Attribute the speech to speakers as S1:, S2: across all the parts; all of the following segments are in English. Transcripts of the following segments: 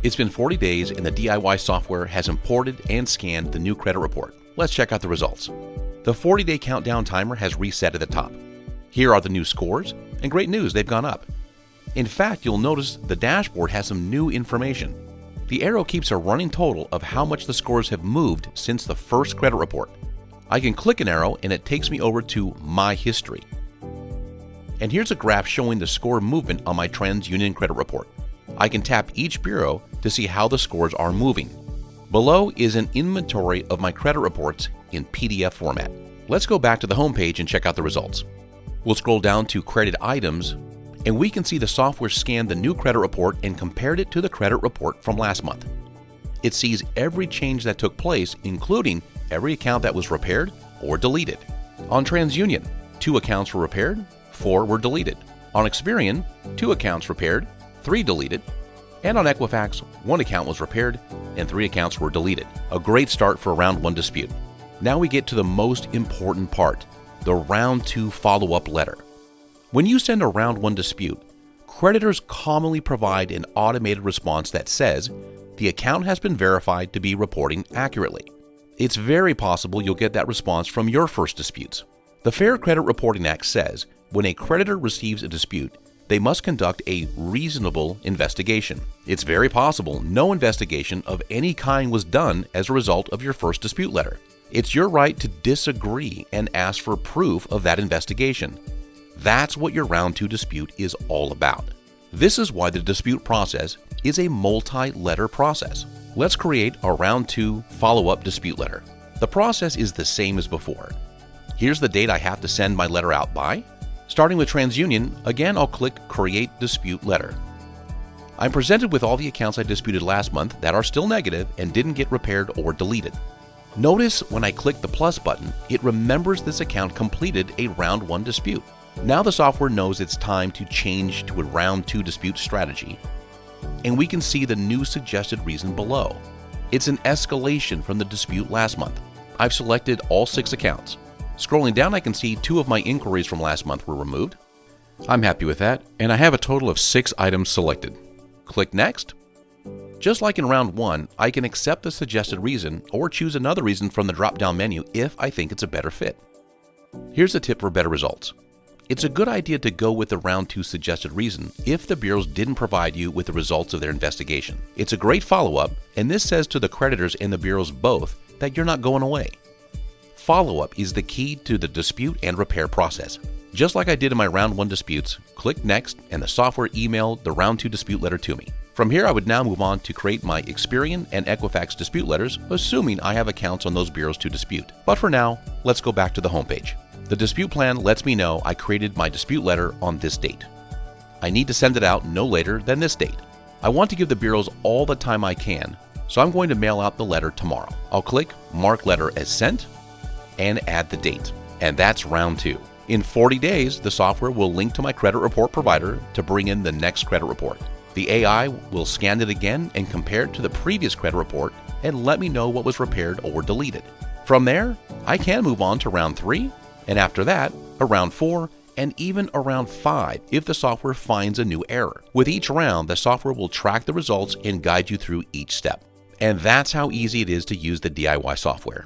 S1: It's been 40 days and the DIY software has imported and scanned the new credit report. Let's check out the results. The 40-day countdown timer has reset at the top. Here are the new scores, and great news, they've gone up. In fact, you'll notice the dashboard has some new information. The arrow keeps a running total of how much the scores have moved since the first credit report. I can click an arrow and it takes me over to My History. And here's a graph showing the score movement on my TransUnion credit report. I can tap each bureau to see how the scores are moving. Below is an inventory of my credit reports in PDF format. Let's go back to the home page and check out the results. We'll scroll down to Credit Items, and we can see the software scanned the new credit report and compared it to the credit report from last month. It sees every change that took place, including every account that was repaired or deleted. On TransUnion, 2 accounts were repaired, 4 were deleted. On Experian, 2 accounts repaired, 3 deleted. And on Equifax, 1 account was repaired and 3 accounts were deleted. A great start for a round 1 dispute. Now we get to the most important part, the round 2 follow-up letter. When you send a round 1 dispute, creditors commonly provide an automated response that says, the account has been verified to be reporting accurately. It's very possible you'll get that response from your first disputes. The Fair Credit Reporting Act says when a creditor receives a dispute, they must conduct a reasonable investigation. It's very possible no investigation of any kind was done as a result of your first dispute letter. It's your right to disagree and ask for proof of that investigation. That's what your round 2 dispute is all about. This is why the dispute process is a multi-letter process. Let's create a round 2 follow-up dispute letter. The process is the same as before. Here's the date I have to send my letter out by. Starting with TransUnion, again I'll click Create Dispute Letter. I'm presented with all the accounts I disputed last month that are still negative and didn't get repaired or deleted. Notice when I click the plus button, it remembers this account completed a round 1 dispute. Now the software knows it's time to change to a round 2 dispute strategy, and we can see the new suggested reason below. It's an escalation from the dispute last month. I've selected all 6 accounts. Scrolling down, I can see 2 of my inquiries from last month were removed. I'm happy with that, and I have a total of 6 items selected. Click Next. Just like in round 1, I can accept the suggested reason or choose another reason from the drop-down menu if I think it's a better fit. Here's a tip for better results. It's a good idea to go with the round 2 suggested reason if the bureaus didn't provide you with the results of their investigation. It's a great follow-up, and this says to the creditors and the bureaus both that you're not going away. Follow-up is the key to the dispute and repair process. Just like I did in my round 1 disputes, click Next and the software emailed the round 2 dispute letter to me. From here, I would now move on to create my Experian and Equifax dispute letters, assuming I have accounts on those bureaus to dispute. But for now, let's go back to the homepage. The dispute plan lets me know I created my dispute letter on this date. I need to send it out no later than this date. I want to give the bureaus all the time I can, so I'm going to mail out the letter tomorrow. I'll click Mark Letter as Sent and add the date. And that's round 2. In 40 days, the software will link to my credit report provider to bring in the next credit report. The AI will scan it again and compare it to the previous credit report and let me know what was repaired or deleted. From there, I can move on to round 3, and after that, around 4, and even around 5 if the software finds a new error. With each round, the software will track the results and guide you through each step. And that's how easy it is to use the DIY software.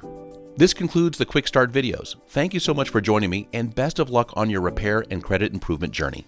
S1: This concludes the Quick Start videos. Thank you so much for joining me, and best of luck on your repair and credit improvement journey.